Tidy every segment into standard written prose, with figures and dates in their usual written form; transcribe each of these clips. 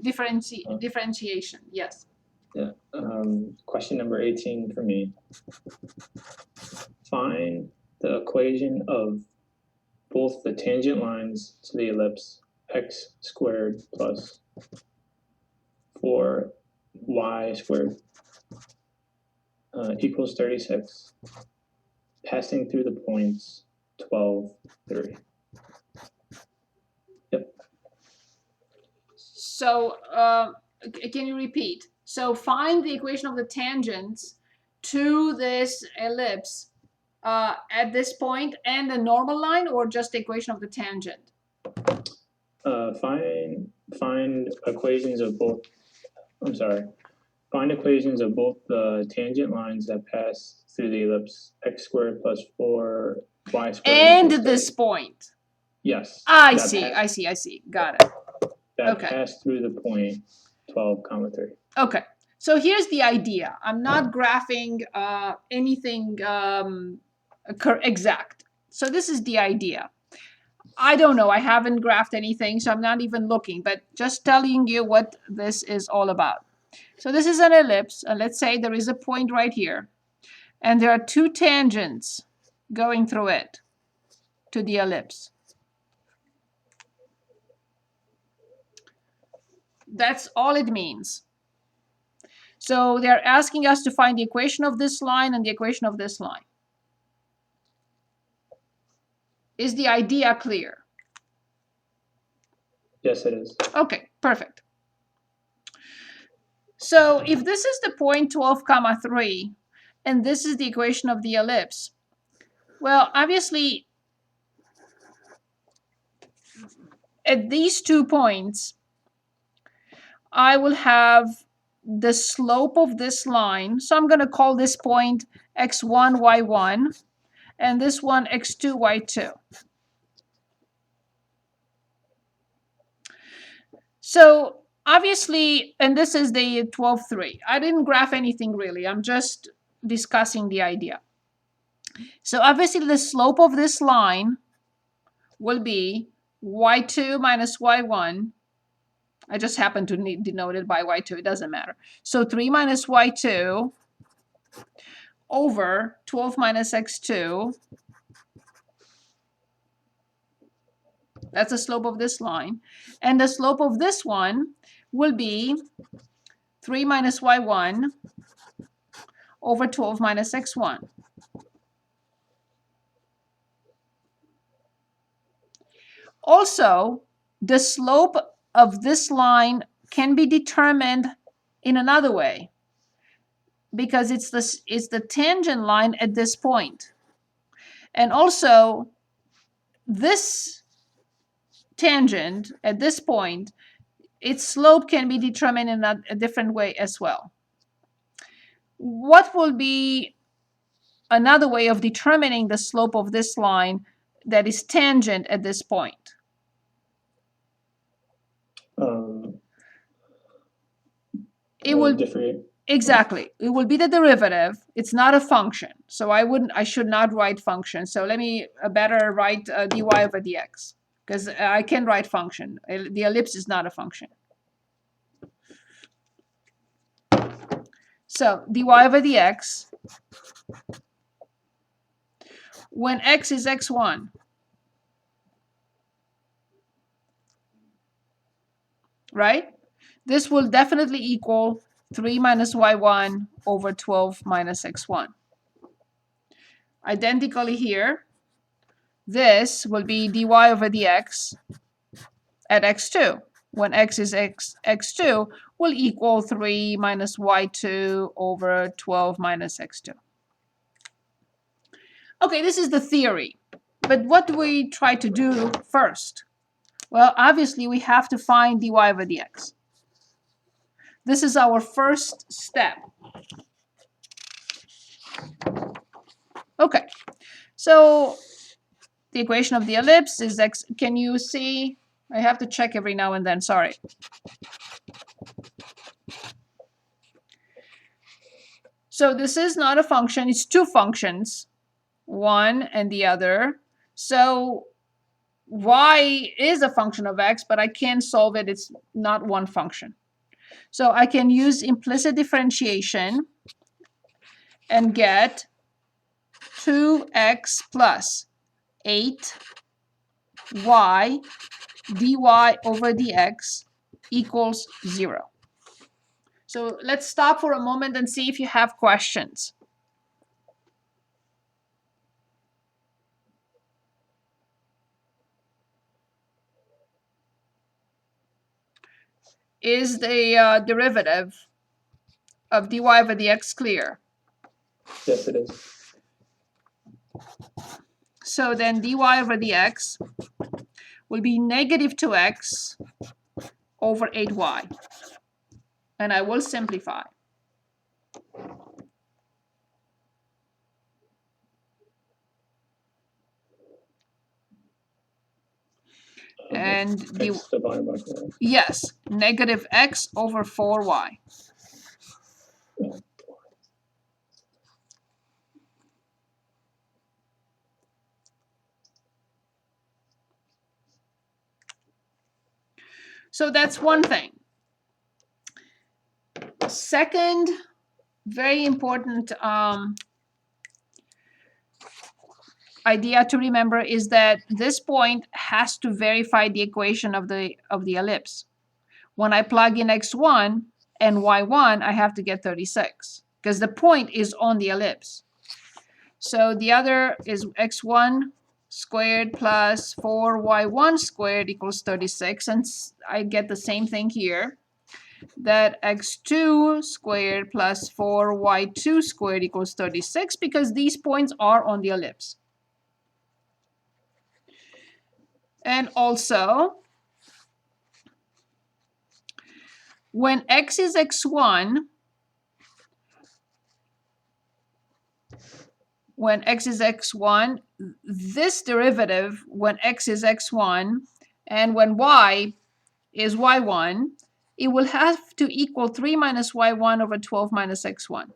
Differentiation. Differentiation, yes. Yeah. Question number 18 for me. Find the equation of both the tangent lines to the ellipse x squared plus 4y squared equals 36, passing through the points 12, 3. Yep. So can you repeat? So find the equation of the tangents to this ellipse at this point and the normal line, or just the equation of the tangent? Find equations of both. I'm sorry. Find equations of both the tangent lines that pass through the ellipse x squared plus 4y squared. And this point. Yes. I see. Got it. That passed through the point 12, 3. Okay. So here's the idea. I'm not graphing anything exact. So this is the idea. I don't know. I haven't graphed anything, so I'm not even looking, but just telling you what this is all about. So this is an ellipse, and let's say there is a point right here, and there are two tangents going through it to the ellipse. That's all it means. So they're asking us to find the equation of this line and the equation of this line. Is the idea clear? Yes, it is. Okay, perfect. So if this is the point 12, 3, and this is the equation of the ellipse, well, obviously, at these 2 points, I will have the slope of this line. So I'm going to call this point x1, y1, and this one x2, y2. So obviously, and this is the 12, 3. I didn't graph anything really. I'm just discussing the idea. So obviously, the slope of this line will be y2 minus y1. I just happen to denote it by y2. It doesn't matter. So 3 minus y2 over 12 minus x2. That's the slope of this line. And the slope of this one will be 3 minus y1 over 12 minus x1. Also, the slope of this line can be determined in another way, because it's the tangent line at this point. And also, this tangent at this point, its slope can be determined in a different way as well. What will be another way of determining the slope of this line that is tangent at this point? It will exactly. It will be the derivative. It's not a function, so I should not write function. So let me better write dy over dx, because I can write function. The ellipse is not a function. So dy over dx, when x is x1, right? This will definitely equal 3 minus y1 over 12 minus x1. Identically here, this will be dy over dx at x2. When x is x2 will equal 3 minus y2 over 12 minus x2. Okay, this is the theory. But what do we try to do first? Well, obviously, we have to find dy over dx. This is our first step. Okay, so the equation of the ellipse is x. Can you see? I have to check every now and then, sorry. So this is not a function, it's two functions, one and the other. So y is a function of x, but I can't solve it. It's not one function. So I can use implicit differentiation and get 2x plus 8y dy over dx equals 0. So let's stop for a moment and see if you have questions. Is the derivative of dy over dx clear? Yes, it is. So then dy over dx will be negative 2x over 8y. And I will simplify. And X divided by 4. yes, negative x over 4y. So that's one thing. Second, very important idea to remember is that this point has to verify the equation of the ellipse. When I plug in x1 and y1, I have to get 36 because the point is on the ellipse. So the other is x1 squared plus 4y1 squared equals 36, and I get the same thing here, that x2 squared plus 4y2 squared equals 36 because these points are on the ellipse. And also, when x is x1, this derivative, when x is x1, and when y is y1, it will have to equal 3 minus y1 over 12 minus x1.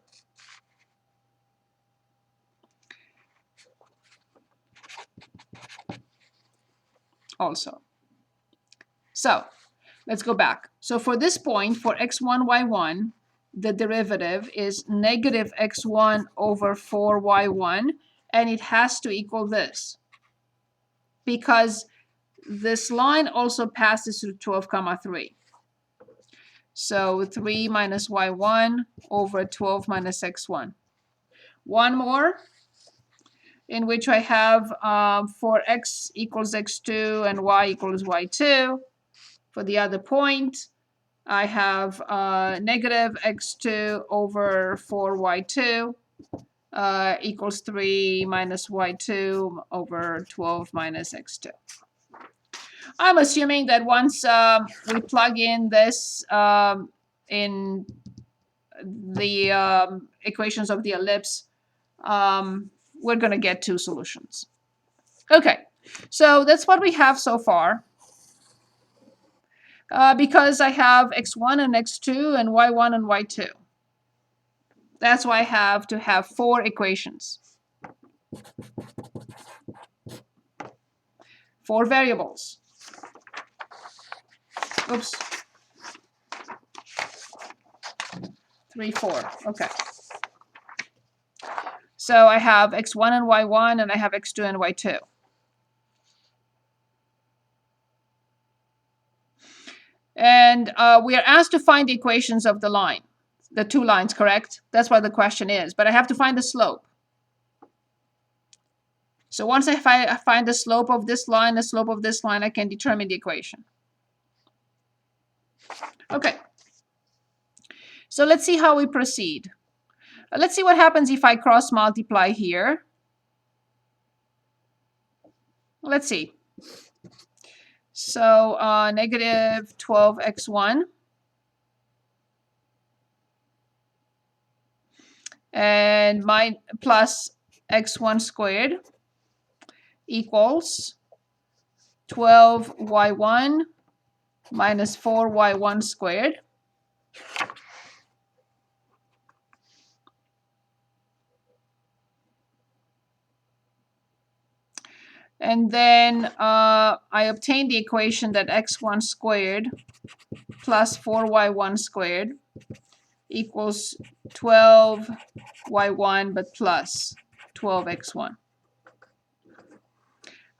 Also. So let's go back. So for this point, for x1, y1, the derivative is negative x1 over 4y1, and it has to equal this. Because this line also passes through 12, 3. So 3 minus y1 over 12 minus x1. One more, in which I have for x equals x2 and y equals y2. For the other point, I have negative x2 over 4y2 equals 3 minus y2 over 12 minus x2. I'm assuming that once we plug in this in the equations of the ellipse, we're going to get two solutions. Okay, so that's what we have so far. Because I have x1 and x2 and y1 and y2. That's why I have to have 4 equations. 4 variables. Oops. 3, 4. Okay. So I have x1 and y1, and I have x2 and y2. And we are asked to find the equations of the line, the two lines, correct? That's what the question is. But I have to find the slope. So once I find the slope of this line, the slope of this line, I can determine the equation. Okay. So let's see how we proceed. Let's see what happens if I cross multiply here. Let's see. So negative 12x1 and my plus x1 squared equals 12y1 minus 4y1 squared. And then I obtained the equation that x1 squared plus 4y1 squared equals 12y1 but plus 12x1.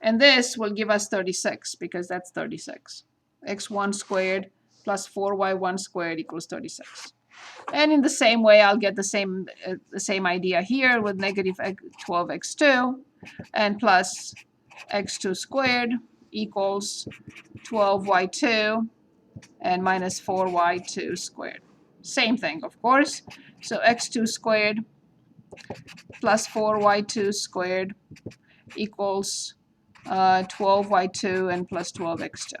And this will give us 36 because that's 36. x1 squared plus 4y1 squared equals 36. And in the same way, I'll get the same idea here with negative 12x2 and plus x2 squared equals 12y2 and minus 4y2 squared. Same thing, of course. So x2 squared plus 4y2 squared equals 12y2 and plus 12x2.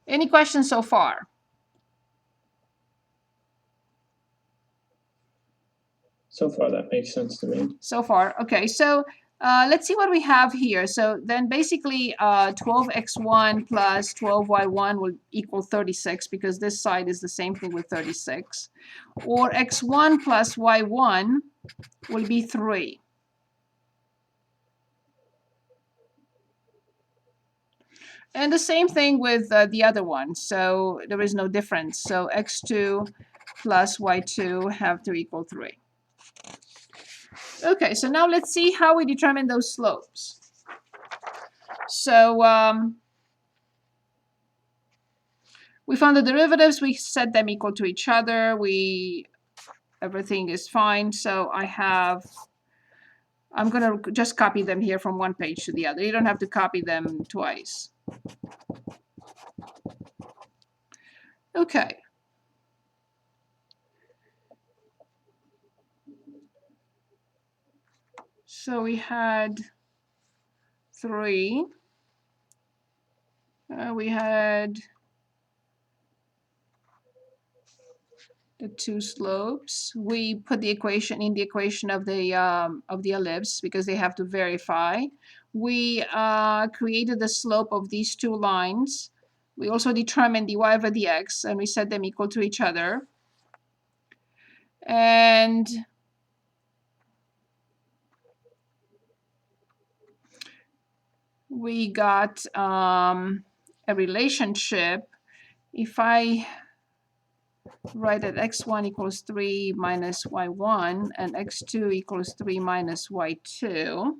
Any questions so far? So far, that makes sense to me. So far, okay. So let's see what we have here. So then basically 12x1 plus 12y1 will equal 36 because this side is the same thing with 36. Or x1 plus y1 will be 3. And the same thing with the other one. So there is no difference. So x2 plus y2 have to equal 3. Okay, so now let's see how we determine those slopes. So we found the derivatives, we set them equal to each other, everything is fine. So I'm gonna just copy them here from one page to the other. You don't have to copy them twice. Okay. So we had 3. We had the 2 slopes. We put the equation in the equation of the ellipse because they have to verify. We created the slope of these 2 lines. We also determined dy over dx, and we set them equal to each other. And we got a relationship. If I write that x1 equals 3 minus y1 and x2 equals 3 minus y2,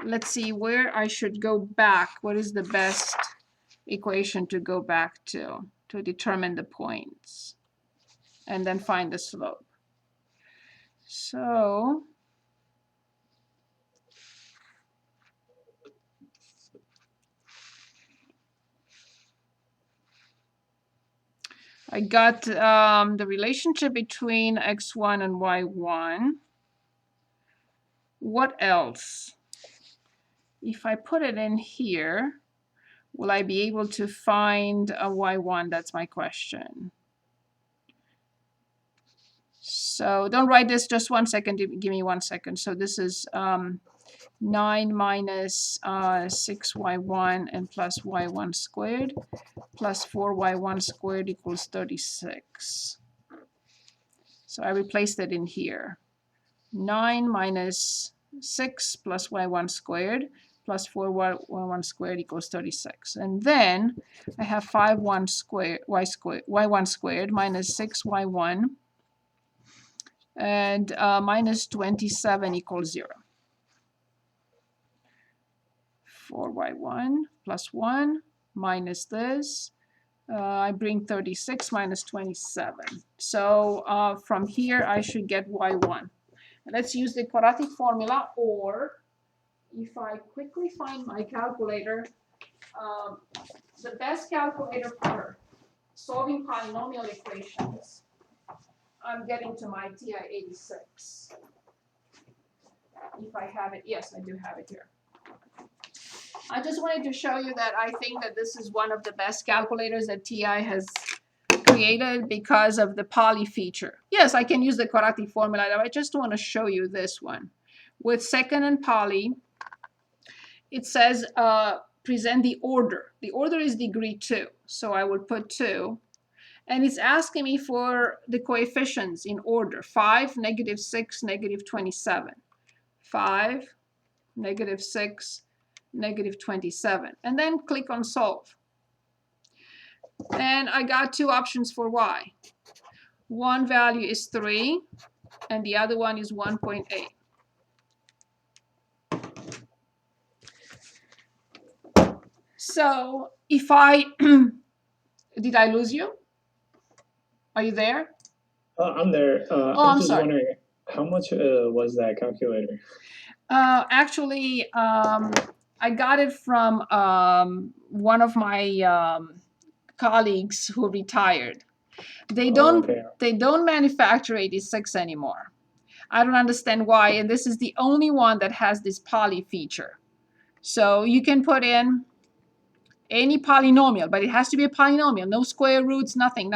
let's see where I should go back. What is the best equation to go back to determine the points and then find the slope? So I got the relationship between x1 and y1. What else? If I put it in here, will I be able to find a y1? That's my question. So don't write this, just 1 second, give me 1 second. So this is 9 minus 6y1 and plus y1 squared plus 4y1 squared equals 36. So I replaced it in here. 9 minus 6 plus y1 squared plus 4y1 squared equals 36. And then I have 5y1 squared minus 6y1 and minus 27 equals 0. 4y1 plus 1 minus this. I bring 36 minus 27. So from here, I should get y1. Let's use the quadratic formula, or if I quickly find my calculator, the best calculator for solving polynomial equations, I'm getting to my TI-86. If I have it, yes, I do have it here. I just wanted to show you that I think that this is one of the best calculators that TI has created because of the poly feature. Yes, I can use the quadratic formula. I just want to show you this one. With second and poly, it says present the order. The order is degree 2. So I will put 2 And it's asking me for the coefficients in order: 5, -6, -27. 5, -6, -27. And then click on solve. And I got two options for y. One value is 3, and the other one is 1.8. So if I, did I lose you? Are you there? I'm there. Oh, I'm I'm just sorry. wondering, how much was that calculator? Actually, I got it from one of my colleagues who retired. They Oh, don't okay. they don't manufacture 86 anymore. I don't understand why, and this is the only one that has this poly feature. So you can put in any polynomial, but it has to be a polynomial, no square roots, nothing.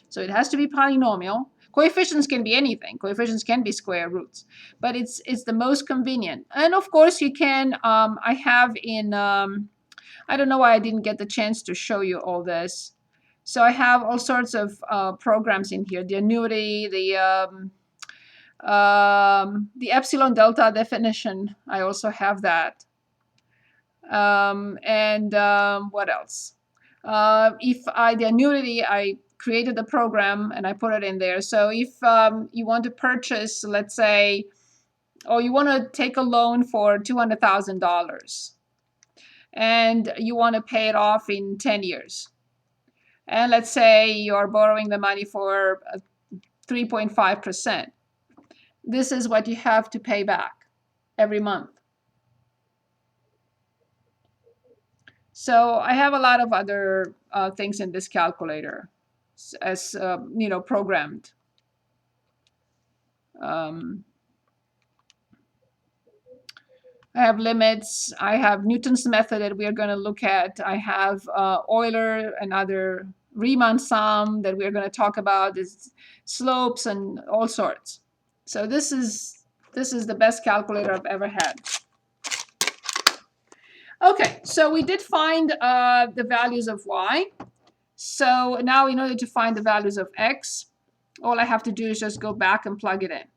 So it has to be polynomial. Coefficients can be anything. Coefficients can be square roots, but it's the most convenient. And of course you can, I have in, I don't know why I didn't get the chance to show you all this. So I have all sorts of programs in here, the annuity, the epsilon delta definition. I also have that. What else? The annuity, I created a program and I put it in there. So if you want to purchase, let's say, or you want to take a loan for $200,000 and you want to pay it off in 10 years. And let's say you're borrowing the money for 3.5%. This is what you have to pay back every month. So I have a lot of other things in this calculator as programmed. I have limits. I have Newton's method that we are going to look at. I have Euler and other Riemann sum that we are going to talk about. Is slopes and all sorts. So this is the best calculator I've ever had. Okay, so we did find the values of y. So now in order to find the values of x, all I have to do is just go back and plug it in.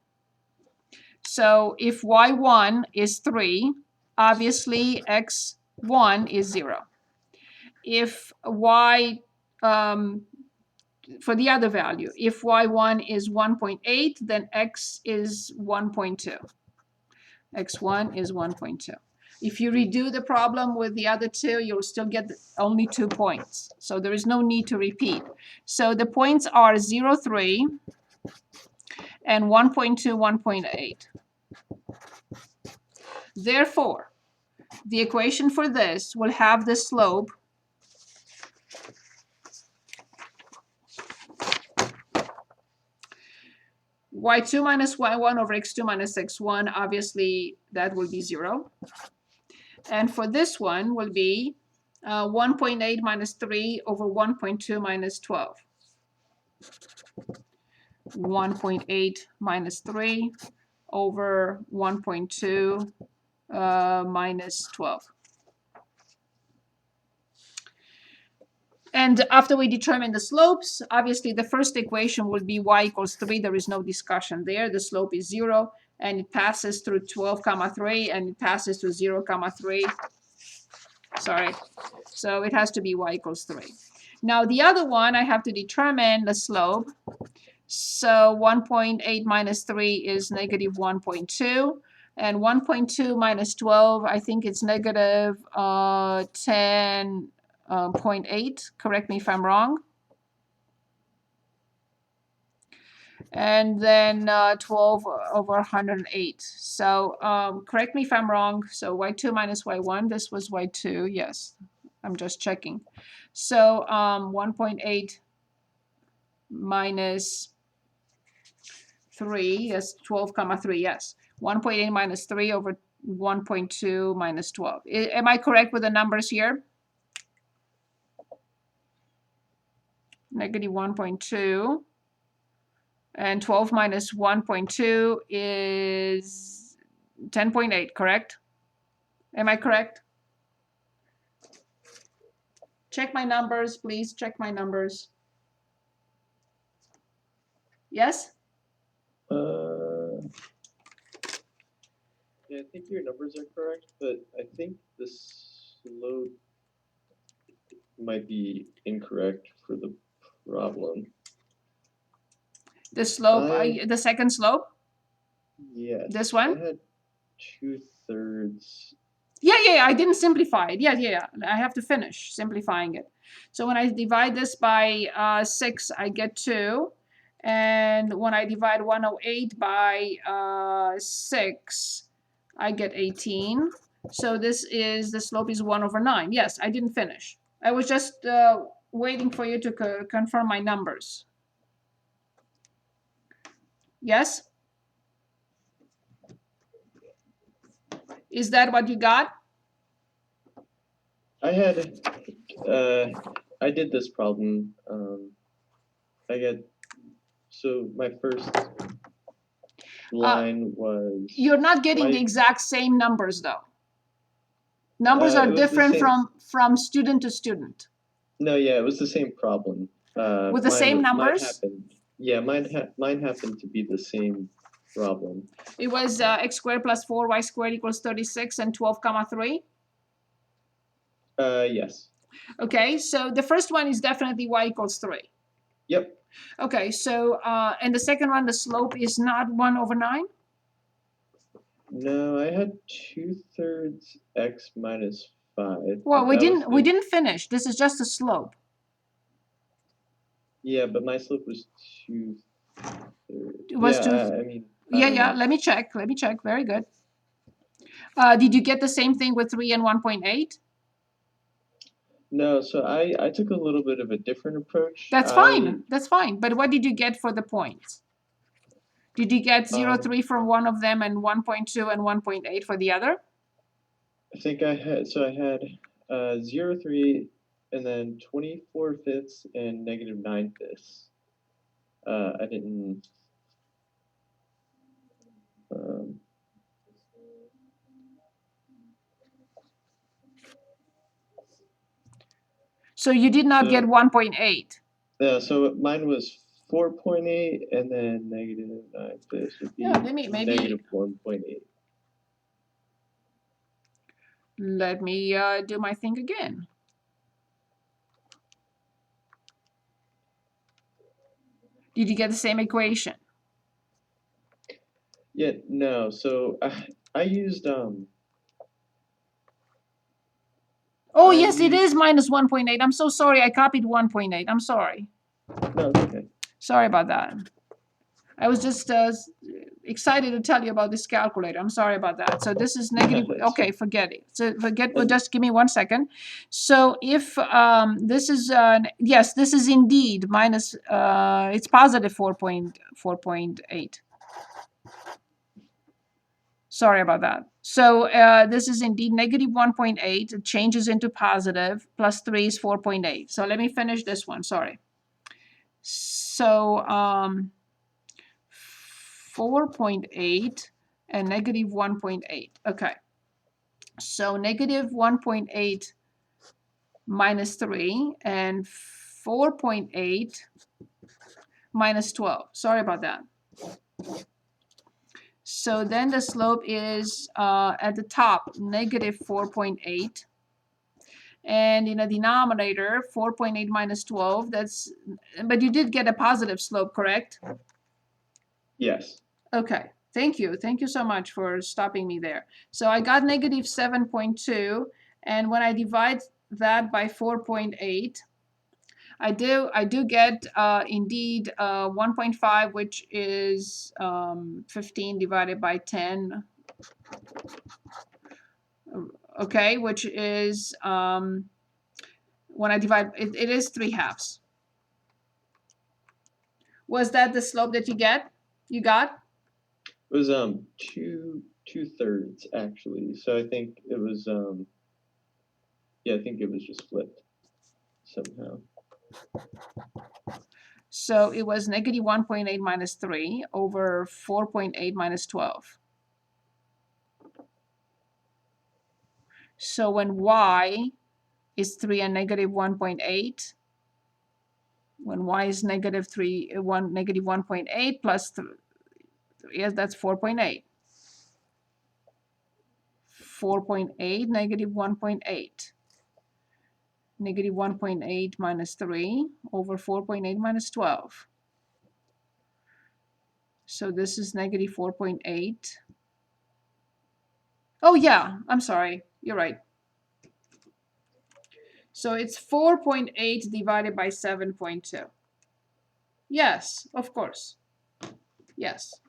So if y1 is 3, obviously x1 is 0. If for the other value, if y1 is 1.8, then x is 1.2. x1 is 1.2. If you redo the problem with the other two, you'll still get only 2 points. So there is no need to repeat. So the points are 0, 3, and 1.2, 1.8. Therefore, the equation for this will have the slope y2 minus y1 over x2 minus x1. Obviously, that will be 0. And for this one will be 1.8 minus 3 over 1.2 minus 12. 1.8 minus 3 over 1.2 minus 12. And after we determine the slopes, obviously the first equation will be y equals 3. There is no discussion there. The slope is 0, and it passes through 12, 3, and it passes to 0, 3. Sorry. So it has to be y equals 3. Now the other one, I have to determine the slope. So 1.8 minus 3 is negative 1.2. And 1.2 minus 12, I think it's negative 10.8. Correct me if I'm wrong. And then 12 over 108. So correct me if I'm wrong. So y2 minus y1, this was y2. Yes, I'm just checking. So 1.8 minus 3, yes, 12, 3, yes. 1.8 minus 3 over 1.2 minus 12. Am I correct with the numbers here? Negative 1.2. And 12 minus 1.2 is 10.8, correct? Am I correct? Check my numbers, please. Check my numbers. Yes? Yeah, I think your numbers are correct, but I think the slope might be incorrect for the problem. The slope, I- the second slope? Yes. This one? I had 2/3. Yeah, I didn't simplify it. Yeah. I have to finish simplifying it. So when I divide this by 6, I get 2. And when I divide 108 by 6, I get 18. So this is, the slope is 1/9. Yes, I didn't finish. I was just waiting for you to confirm my numbers. Yes? Is that what you got? I had, I did this problem. I get, so my first line was. You're not getting the exact same numbers though. Numbers it are was the different same- from student to student. No, yeah, it was the same problem. With the same numbers? Mine happened to be the same problem. It was x squared plus 4y squared equals 36 and 12,3. Yes. Okay, so the first one is definitely y equals 3. Yep. Okay, so and the second one, the slope is not 1/9? No, I had 2/3 x minus 5. Well, we That was didn't finish. This is just a slope. Yeah, but my slope was 2/3. It was Yeah, two. I mean. Yeah. Let me check. Very good. Did you get the same thing with 3 and 1.8? No, so I took a little bit of a different approach. That's fine. That's fine. But what did you get for the points? Did you get 0.3 from one of them and 1.2 and 1.8 for the other? I think I had 0.3 and then 24/5 and -9/5. I didn't. So you did not get 1.8. Yeah, so mine was 4.8 and then -9/5 would be -1.8. Let me do my thing again. Did you get the same equation? Yeah, no. So I used Oh, yes, it is minus 1.8. I'm so sorry. I copied 1.8. I'm sorry. No, it's okay. Sorry about that. I was just excited to tell you about this calculator. I'm sorry about that. So this is negative. Okay, forget it. So just give me 1 second. So if this is, yes, this is indeed minus, it's positive 4.8. Sorry about that. So this is indeed negative 1.8. It changes into positive. Plus 3 is 4.8. So let me finish this one. Sorry. So 4.8 and negative 1.8. Okay. So negative 1.8 minus 3 and 4.8 minus 12. Sorry about that. So then the slope is at the top, negative 4.8. And in the denominator, 4.8 minus 12, that's, but you did get a positive slope, correct? Yes. Okay, thank you. Thank you so much for stopping me there. So I got negative 7.2, and when I divide that by 4.8, I do get indeed 1.5, which is 15 divided by 10. Okay, which is when I divide it is 3/2. Was that the slope that you got? It was 2/3 actually. So I think it was yeah, I think it was just flipped somehow. So it was negative 1.8 minus 3 over 4.8 minus 12. So when y is 3 and negative 1.8, when y is negative 1.8 plus 3, yes, that's 4.8. 4.8, negative 1.8. Negative 1.8 minus 3 over 4.8 minus 12. So this is negative 4.8. Oh yeah, I'm sorry, you're right. So it's 4.8 divided by 7.2. Yes, of course. Yes,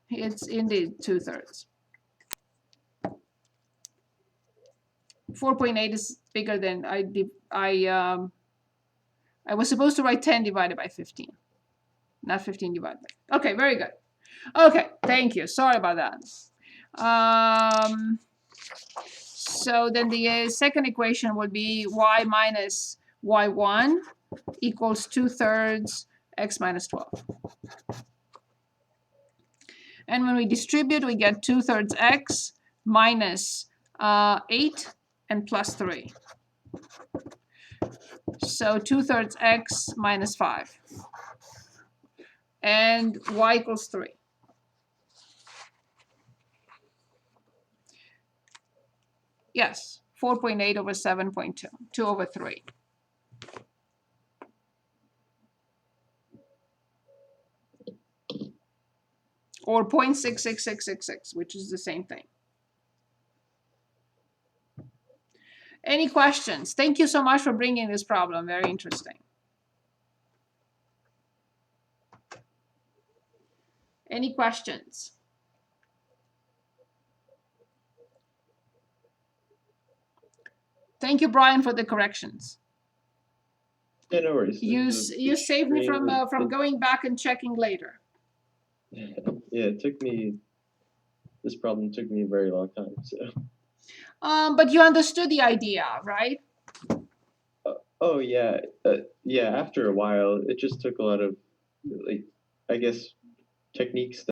it's indeed 2/3. 4.8 is bigger than I was supposed to write 10 divided by 15, not 15 divided by. Okay, very good. Okay, thank you. Sorry about that. So then the second equation would be y minus y1 equals 2/3 x minus 12. And when we distribute, we get 2/3 x minus 8 and plus 3. So 2/3 x minus 5. And y equals 3. Yes, 4.8 over 7.2, 2 over 3. Or 0.66666, which is the same thing. Any questions? Thank you so much for bringing this problem. Very interesting. Any questions? Thank you, Brian, for the corrections. Yeah, no worries. You saved me from going back and checking later. Yeah, this problem took me a very long time, so. But you understood the idea, right? Oh yeah, yeah. After a while, it just took a lot of, like, I guess, techniques